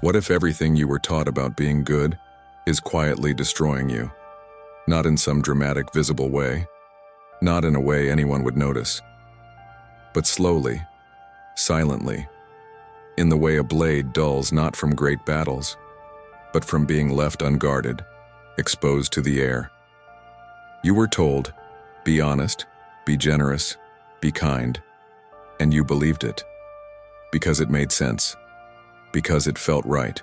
What if everything you were taught about being good is quietly destroying you? Not in some dramatic, visible way, not in a way anyone would notice, but slowly, silently, in the way a blade dulls not from great battles, but from being left unguarded, exposed to the air. You were told, be honest, be generous, be kind, and you believed it. Because it made sense. Because it felt right.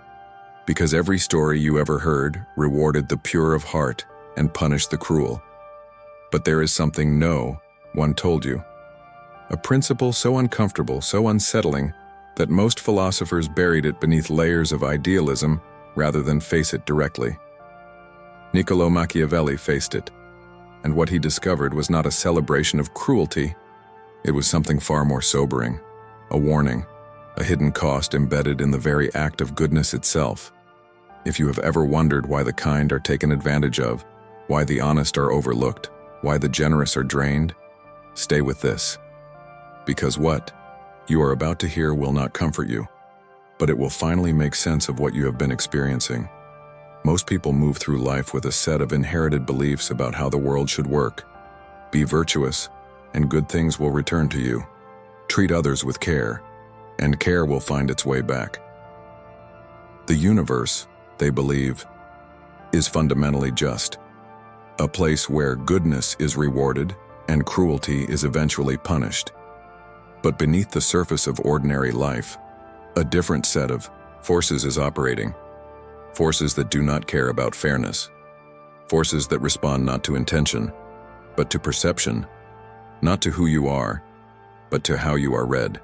Because every story you ever heard rewarded the pure of heart and punished the cruel. But there is something no one told you. A principle so uncomfortable, so unsettling, that most philosophers buried it beneath layers of idealism rather than face it directly. Niccolò Machiavelli faced it, and what he discovered was not a celebration of cruelty. It was something far more sobering, a warning, a hidden cost embedded in the very act of goodness itself. If you have ever wondered why the kind are taken advantage of, why the honest are overlooked, why the generous are drained, stay with this. Because what you are about to hear will not comfort you, but it will finally make sense of what you have been experiencing. Most people move through life with a set of inherited beliefs about how the world should work. Be virtuous, and good things will return to you. Treat others with care, and care will find its way back. The universe, they believe, is fundamentally just. A place where goodness is rewarded and cruelty is eventually punished. But beneath the surface of ordinary life, a different set of forces is operating. Forces that do not care about fairness. Forces that respond not to intention, but to perception. Not to who you are, but to how you are read.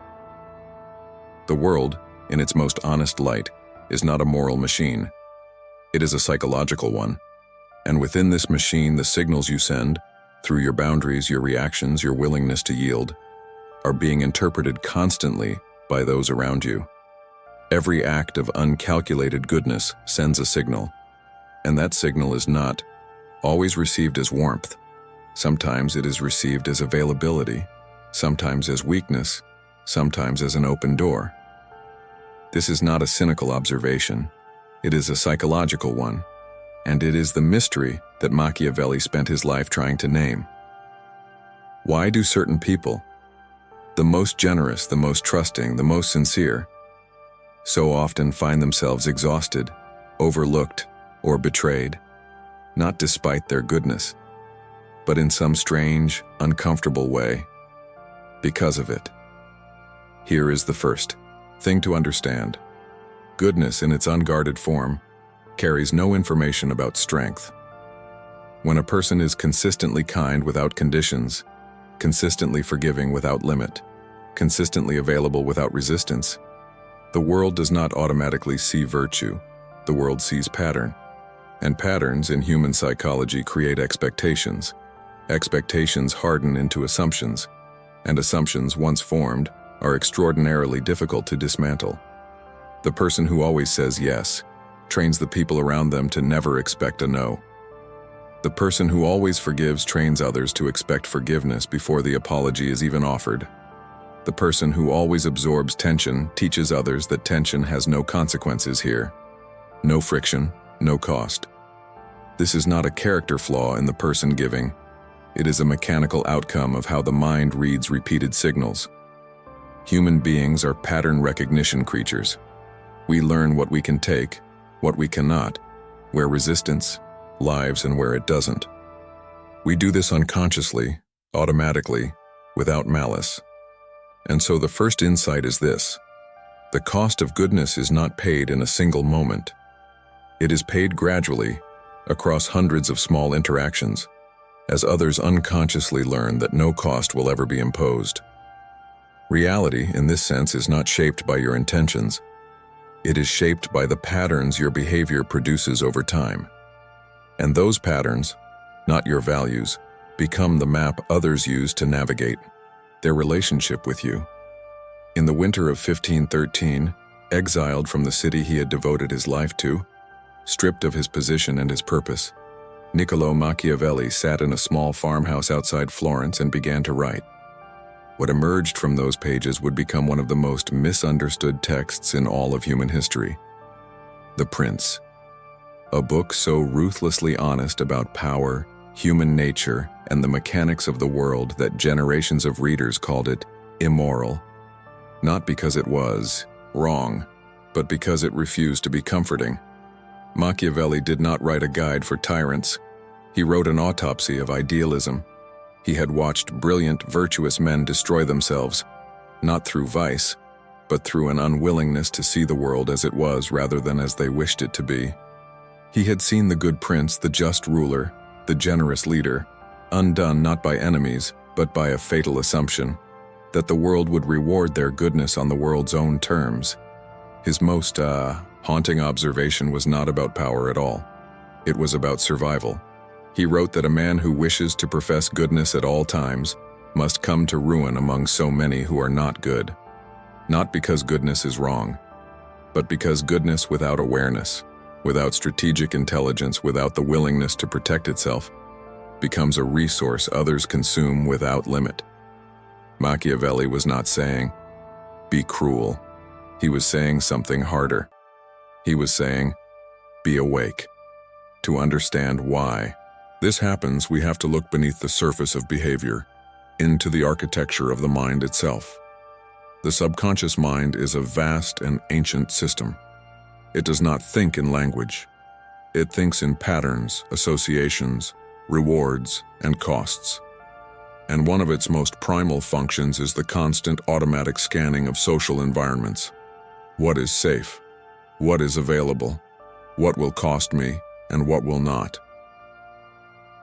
The world, in its most honest light, is not a moral machine. It is a psychological one. And within this machine, the signals you send, through your boundaries, your reactions, your willingness to yield, are being interpreted constantly by those around you. Every act of uncalculated goodness sends a signal, and that signal is not always received as warmth. Sometimes it is received as availability, sometimes as weakness, sometimes as an open door. This is not a cynical observation. It is a psychological one, and it is the mystery that Machiavelli spent his life trying to name. Why do certain people, the most generous, the most trusting, the most sincere, so often find themselves exhausted, overlooked, or betrayed, not despite their goodness, but in some strange, uncomfortable way, because of it? Here is the first thing to understand. Goodness in its unguarded form carries no information about strength. When a person is consistently kind without conditions, consistently forgiving without limit, consistently available without resistance, the world does not automatically see virtue. The world sees pattern. And patterns in human psychology create expectations. Expectations harden into assumptions, and assumptions, once formed, are extraordinarily difficult to dismantle. The person who always says yes trains the people around them to never expect a no. The person who always forgives trains others to expect forgiveness before the apology is even offered. The person who always absorbs tension teaches others that tension has no consequences here. No friction, no cost. This is not a character flaw in the person giving. It is a mechanical outcome of how the mind reads repeated signals. Human beings are pattern recognition creatures. We learn what we can take, what we cannot, where resistance lives and where it doesn't. We do this unconsciously, automatically, without malice. And so the first insight is this: the cost of goodness is not paid in a single moment. It is paid gradually, across hundreds of small interactions, as others unconsciously learn that no cost will ever be imposed. Reality, in this sense, is not shaped by your intentions. It is shaped by the patterns your behavior produces over time. And those patterns, not your values, become the map others use to navigate their relationship with you. In the winter of 1513, exiled from the city he had devoted his life to, stripped of his position and his purpose, Niccolò Machiavelli sat in a small farmhouse outside Florence and began to write. What emerged from those pages would become one of the most misunderstood texts in all of human history. The Prince. A book so ruthlessly honest about power, human nature, and the mechanics of the world that generations of readers called it immoral. Not because it was wrong, but because it refused to be comforting. Machiavelli did not write a guide for tyrants. He wrote an autopsy of idealism. He had watched brilliant, virtuous men destroy themselves, not through vice, but through an unwillingness to see the world as it was rather than as they wished it to be. He had seen the good prince, the just ruler, the generous leader, undone not by enemies, but by a fatal assumption that the world would reward their goodness on the world's own terms. His most haunting observation was not about power at all. It was about survival. He wrote that a man who wishes to profess goodness at all times must come to ruin among so many who are not good. Not because goodness is wrong, but because goodness without awareness, without strategic intelligence, without the willingness to protect itself, becomes a resource others consume without limit. Machiavelli was not saying, "Be cruel." He was saying something harder. He was saying, "Be awake." To understand why this happens, we have to look beneath the surface of behavior, into the architecture of the mind itself. The subconscious mind is a vast and ancient system. It does not think in language. It thinks in patterns, associations, rewards, and costs. And one of its most primal functions is the constant automatic scanning of social environments. What is safe? What is available? What will cost me, and what will not?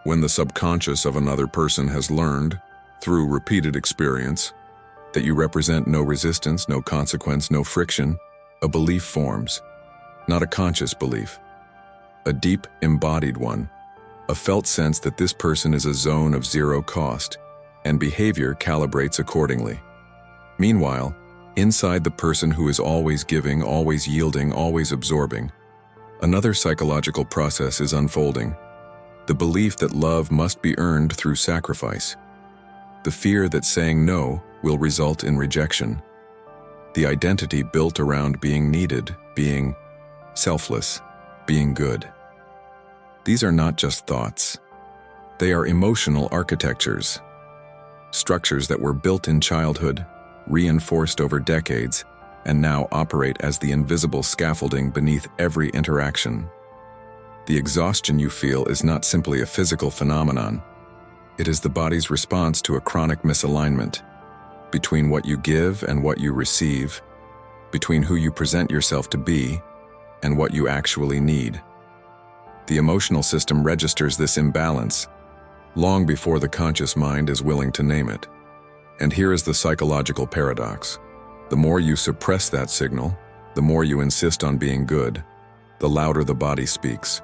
When the subconscious of another person has learned, through repeated experience, that you represent no resistance, no consequence, no friction, a belief forms, not a conscious belief, a deep, embodied one, a felt sense that this person is a zone of zero cost, and behavior calibrates accordingly. Meanwhile, inside the person who is always giving, always yielding, always absorbing, another psychological process is unfolding. The belief that love must be earned through sacrifice. The fear that saying no will result in rejection. The identity built around being needed, being selfless, being good. These are not just thoughts. They are emotional architectures. Structures that were built in childhood, reinforced over decades, and now operate as the invisible scaffolding beneath every interaction. The exhaustion you feel is not simply a physical phenomenon. It is the body's response to a chronic misalignment between what you give and what you receive, between who you present yourself to be and what you actually need. The emotional system registers this imbalance long before the conscious mind is willing to name it. And here is the psychological paradox. The more you suppress that signal, the more you insist on being good, the louder the body speaks.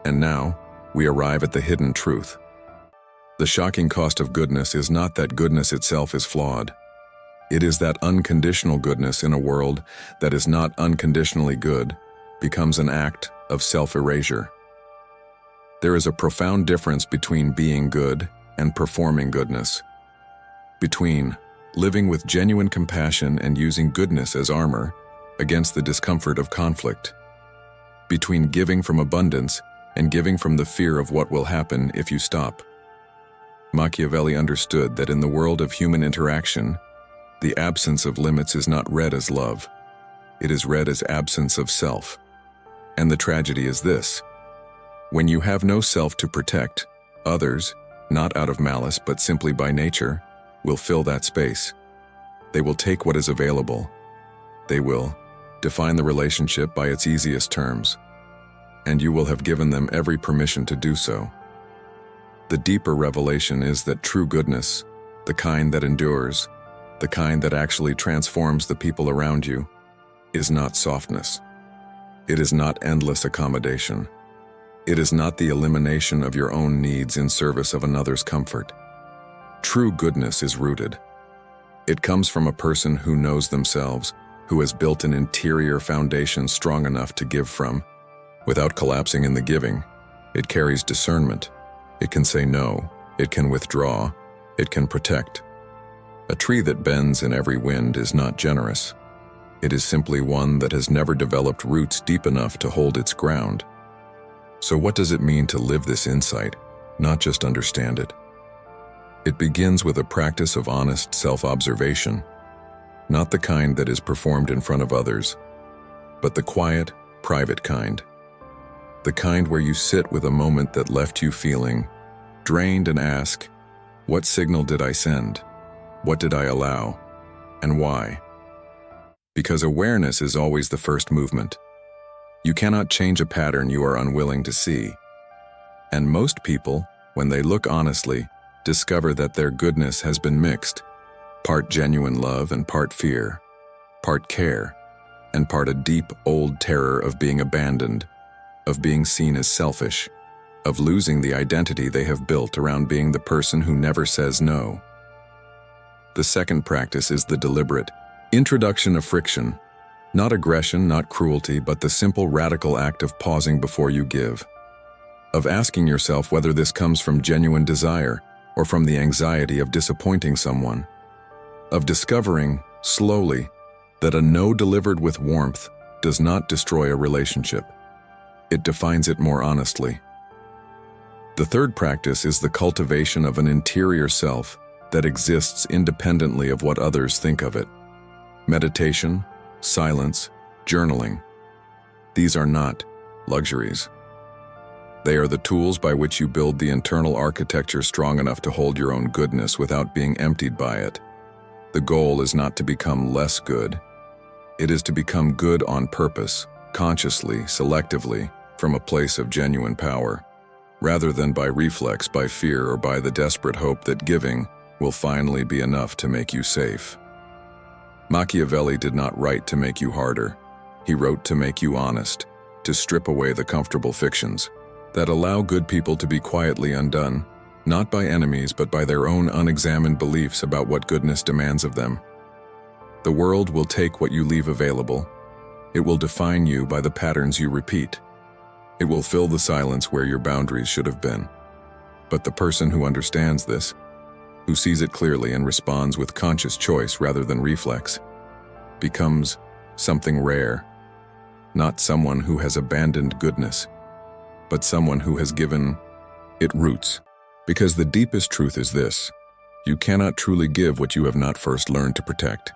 And now, we arrive at the hidden truth. The shocking cost of goodness is not that goodness itself is flawed. It is that unconditional goodness in a world that is not unconditionally good becomes an act of self-erasure. There is a profound difference between being good and performing goodness, between living with genuine compassion and using goodness as armor against the discomfort of conflict, between giving from abundance and giving from the fear of what will happen if you stop. Machiavelli understood that in the world of human interaction, the absence of limits is not read as love. It is read as absence of self. And the tragedy is this: when you have no self to protect, others, not out of malice but simply by nature, will fill that space. They will take what is available. They will define the relationship by its easiest terms, and you will have given them every permission to do so. The deeper revelation is that true goodness, the kind that endures, the kind that actually transforms the people around you, is not softness. It is not endless accommodation. It is not the elimination of your own needs in service of another's comfort. True goodness is rooted. It comes from a person who knows themselves, who has built an interior foundation strong enough to give from, without collapsing in the giving. It carries discernment. It can say no. It can withdraw. It can protect. A tree that bends in every wind is not generous. It is simply one that has never developed roots deep enough to hold its ground. So what does it mean to live this insight, not just understand it? It begins with a practice of honest self-observation, not the kind that is performed in front of others, but the quiet, private kind. The kind where you sit with a moment that left you feeling drained and ask, what signal did I send? What did I allow? And why? Because awareness is always the first movement. You cannot change a pattern you are unwilling to see. And most people, when they look honestly, discover that their goodness has been mixed, part genuine love and part fear, part care, and part a deep, old terror of being abandoned, of being seen as selfish, of losing the identity they have built around being the person who never says no. The second practice is the deliberate introduction of friction, not aggression, not cruelty, but the simple radical act of pausing before you give, of asking yourself whether this comes from genuine desire or from the anxiety of disappointing someone, of discovering, slowly, that a no delivered with warmth does not destroy a relationship. It defines it more honestly. The third practice is the cultivation of an interior self that exists independently of what others think of it. Meditation, silence, journaling. These are not luxuries. They are the tools by which you build the internal architecture strong enough to hold your own goodness without being emptied by it. The goal is not to become less good. It is to become good on purpose, consciously, selectively, from a place of genuine power, rather than by reflex, by fear, or by the desperate hope that giving will finally be enough to make you safe. Machiavelli did not write to make you harder. He wrote to make you honest, to strip away the comfortable fictions that allow good people to be quietly undone, not by enemies but by their own unexamined beliefs about what goodness demands of them. The world will take what you leave available. It will define you by the patterns you repeat. It will fill the silence where your boundaries should have been. But the person who understands this, who sees it clearly and responds with conscious choice rather than reflex, becomes something rare, not someone who has abandoned goodness, but someone who has given it roots. Because the deepest truth is this: you cannot truly give what you have not first learned to protect.